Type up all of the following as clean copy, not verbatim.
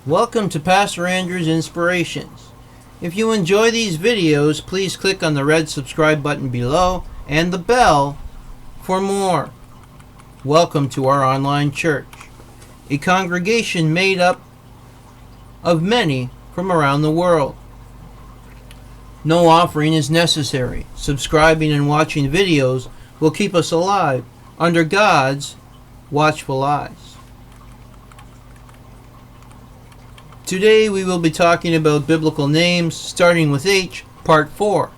Welcome to Pastor Andrew's Inspirations. If you enjoy these videos, please click on the red subscribe button below and the bell for more. Welcome to our online church, a congregation made up of many from around the world. No offering is necessary. Subscribing and watching videos will keep us alive under God's watchful eyes. Today we will be talking about biblical names, starting with H, Part 4.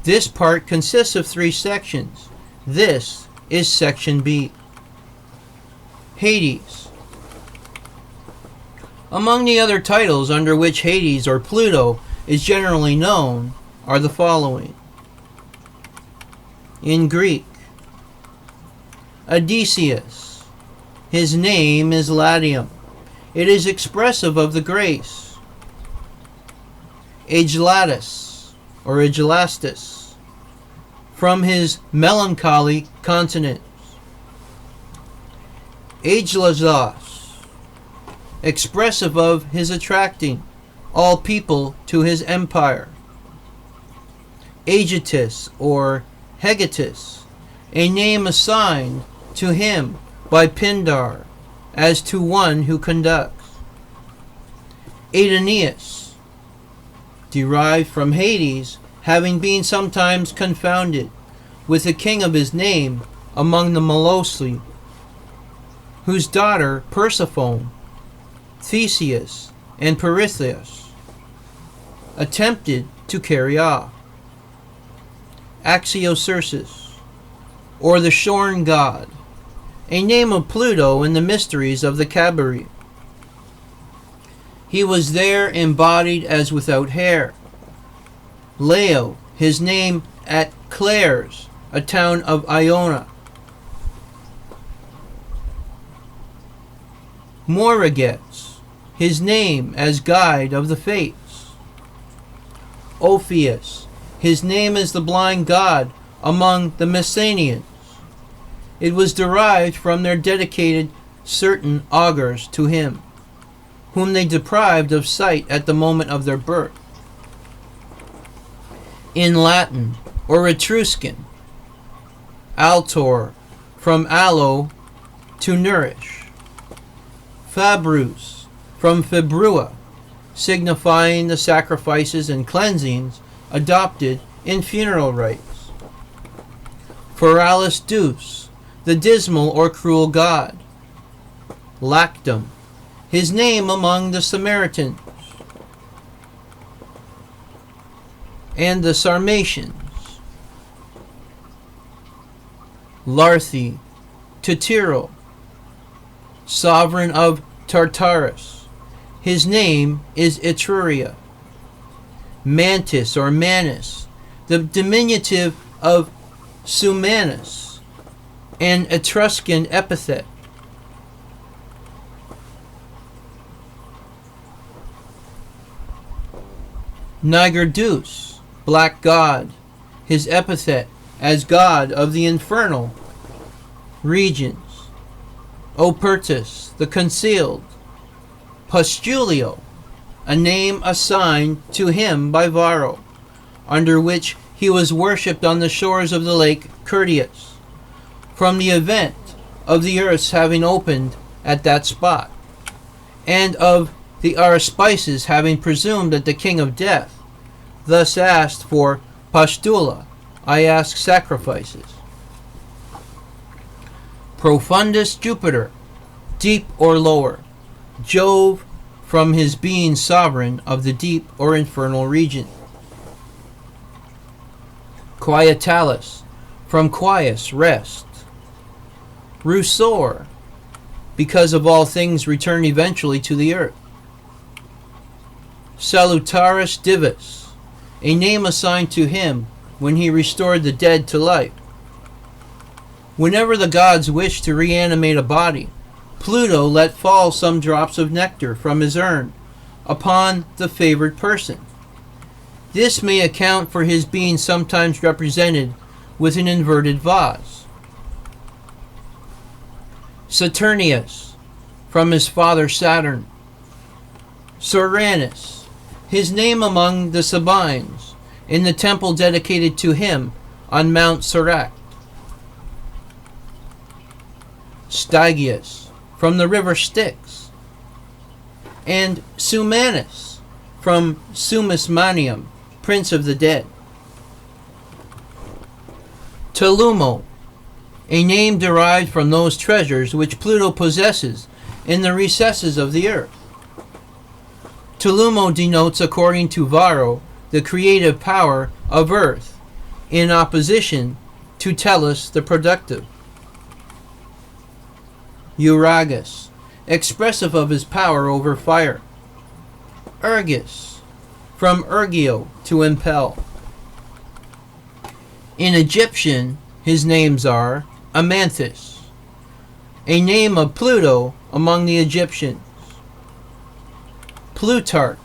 This part consists of 3 sections. This is Section B. Hades. Among the other titles under which Hades or Pluto is generally known are the following. In Greek, Odysseus. His name is Latium. It is expressive of the grace. Aegilatus, or Aegilastus, from his melancholy consonants. Aegilatos, expressive of his attracting all people to his empire. Aegitus, or Hegetus, a name assigned to him by Pindar, as to one who conducts. Aidoneus, derived from Hades, having been sometimes confounded with the king of his name among the Molossi, whose daughter Persephone, Theseus, and Pirithous attempted to carry off. Axiocersus, or the shorn god, a name of Pluto in the mysteries of the Kabari. He was there embodied as without hair. Leo, his name at Clares, a town of Iona. Moiragetes, his name as guide of the fates. Ophius, his name as the blind god among the Messenians. It was derived from their dedicated certain augurs to him, whom they deprived of sight at the moment of their birth. In Latin, or Etruscan, altor, from alo, to nourish. Fabrus, from februa, signifying the sacrifices and cleansings adopted in funeral rites. Foralis Deus, the dismal or cruel god. Lactum, his name among the Samaritans and the Sarmatians. Larthi, Titiro, sovereign of Tartarus. His name is Etruria. Mantis or Manus, the diminutive of Sumanus, an Etruscan epithet. Nigerdus, black god, his epithet as god of the infernal regions. Opertus, the concealed. Pustulio, a name assigned to him by Varro, under which he was worshipped on the shores of the lake Curtius, from the event of the earth's having opened at that spot, and of the Araspices having presumed that the king of death thus asked for pastula, I ask sacrifices. Profundus Jupiter, deep or lower. Jove, from his being sovereign of the deep or infernal region. Quietalis, from quies, rest. Rusor, because of all things return eventually to the earth. Salutaris Divus, a name assigned to him when he restored the dead to life. Whenever the gods wished to reanimate a body, Pluto let fall some drops of nectar from his urn upon the favored person. This may account for his being sometimes represented with an inverted vase. Saturnius, from his father Saturn, Soranus, his name among the Sabines, in the temple dedicated to him on Mount Soracte. Stygius, from the river Styx. And Sumanus, from Sumus Manium, prince of the dead. Telumo, a name derived from those treasures which Pluto possesses in the recesses of the earth. Telumo denotes, according to Varro, the creative power of earth, in opposition to Tellus the productive. Uragus, expressive of his power over fire. Ergus, from ergio, to impel. In Egyptian, his names are Amanthus, a name of Pluto among the Egyptians. Plutarch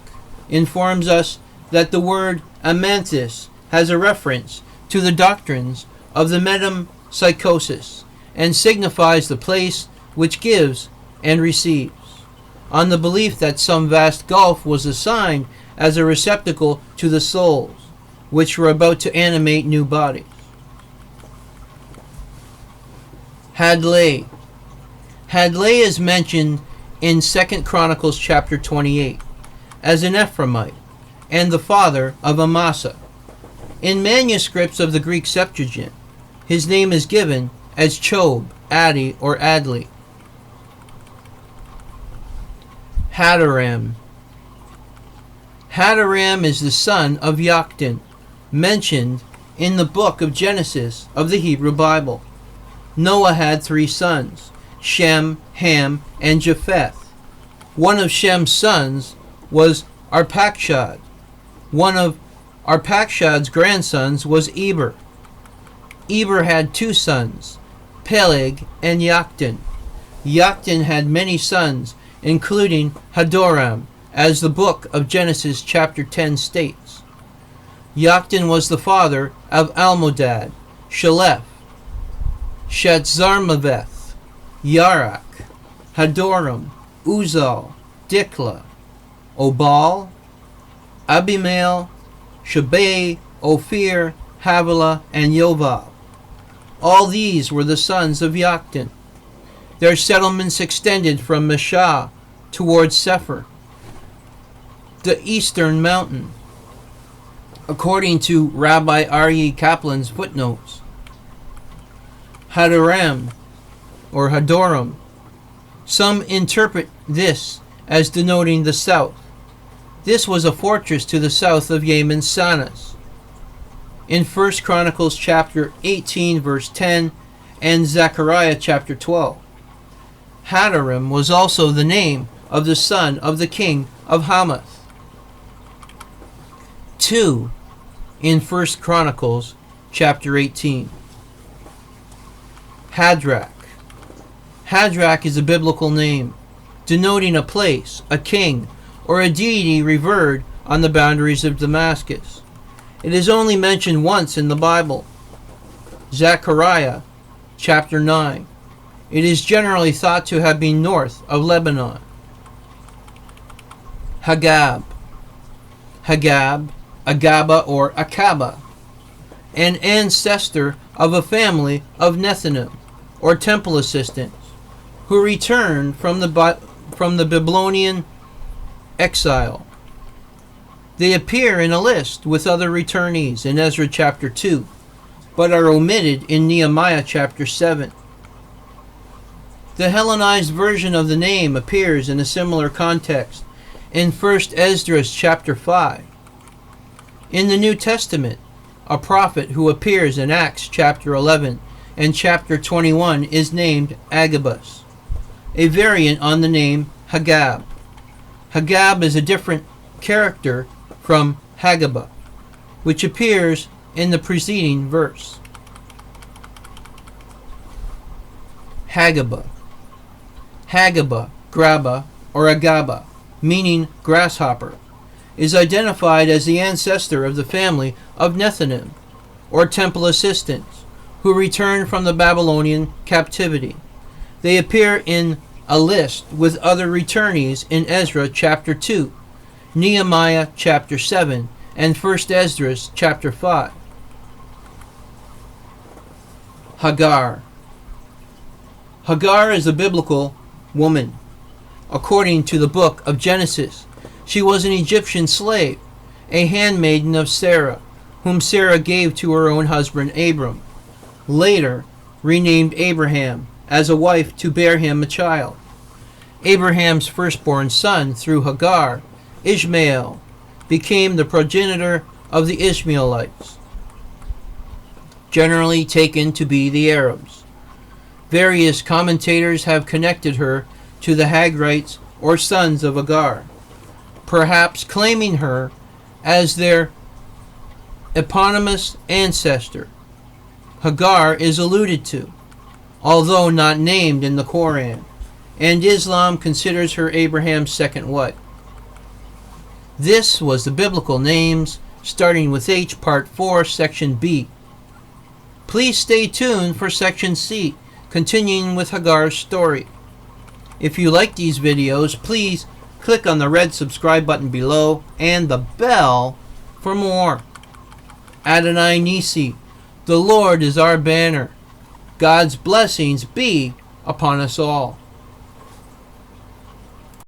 informs us that the word Amanthus has a reference to the doctrines of the metempsychosis and signifies the place which gives and receives, on the belief that some vast gulf was assigned as a receptacle to the souls, which were about to animate new bodies. Hadley. Hadley is mentioned in 2 Chronicles chapter 28 as an Ephraimite and the father of Amasa. In manuscripts of the Greek Septuagint, his name is given as Chob, Addi, or Adli. Hadaram. Hadaram is the son of Joktan, mentioned in the book of Genesis of the Hebrew Bible. Noah had 3 sons, Shem, Ham, and Japheth. One of Shem's sons was Arpachshad. One of Arpachshad's grandsons was Eber. Eber had 2 sons, Peleg and Joktan. Joktan had many sons, including Hadoram, as the book of Genesis chapter 10 states. Joktan was the father of Almodad, Shalef, Shatzarmaveth, Yarak, Hadoram, Uzal, Dikla, Obal, Abimael, Shabai, Ophir, Havilah, and Yoval. All these were the sons of Joktan. Their settlements extended from Meshah towards Sephir, the eastern mountain, according to Rabbi Aryeh Kaplan's footnotes. Hadoram, or Hadoram. Some interpret this as denoting the south. This was a fortress to the south of Yemen's Sanas. In 1 Chronicles chapter 18 verse 10 and Zechariah chapter 12. Hadoram was also the name of the son of the king of Hamath. 2 in 1 Chronicles chapter 18. Hadrach. Hadrach is a biblical name, denoting a place, a king, or a deity revered on the boundaries of Damascus. It is only mentioned once in the Bible. Zechariah chapter 9. It is generally thought to have been north of Lebanon. Hagab. Hagab, Agaba, or Akaba, an ancestor of a family of Nethinim, or temple assistants, who returned from the Babylonian exile. They appear in a list with other returnees in Ezra chapter 2, but are omitted in Nehemiah chapter 7. The Hellenized version of the name appears in a similar context in 1 Esdras chapter 5. In the New Testament, a prophet who appears in Acts chapter 11 and chapter 21 is named Agabus, a variant on the name Hagab. Hagab is a different character from Hagaba, which appears in the preceding verse. Hagaba. Hagaba, Graba, or Agaba, meaning grasshopper, is identified as the ancestor of the family of Nethinim, or temple assistants, who returned from the Babylonian captivity. They appear in a list with other returnees in Ezra chapter 2 Nehemiah chapter 7, and 1 Esdras chapter 5. Hagar. Hagar is a biblical woman. According to the book of Genesis, she was an Egyptian slave, a handmaiden of Sarah, whom Sarah gave to her own husband Abram, later renamed Abraham, as a wife to bear him a child. Abraham's firstborn son through Hagar, Ishmael, became the progenitor of the Ishmaelites, generally taken to be the Arabs. Various commentators have connected her to the Hagrites or sons of Hagar, perhaps claiming her as their eponymous ancestor. Hagar is alluded to, although not named in the Quran, and Islam considers her Abraham's second wife. This was the biblical names, starting with H, Part 4, Section B. Please stay tuned for Section C, continuing with Hagar's story. If you like these videos, please click on the red subscribe button below and the bell for more. Adonai Nisi, the Lord is our banner. God's blessings be upon us all.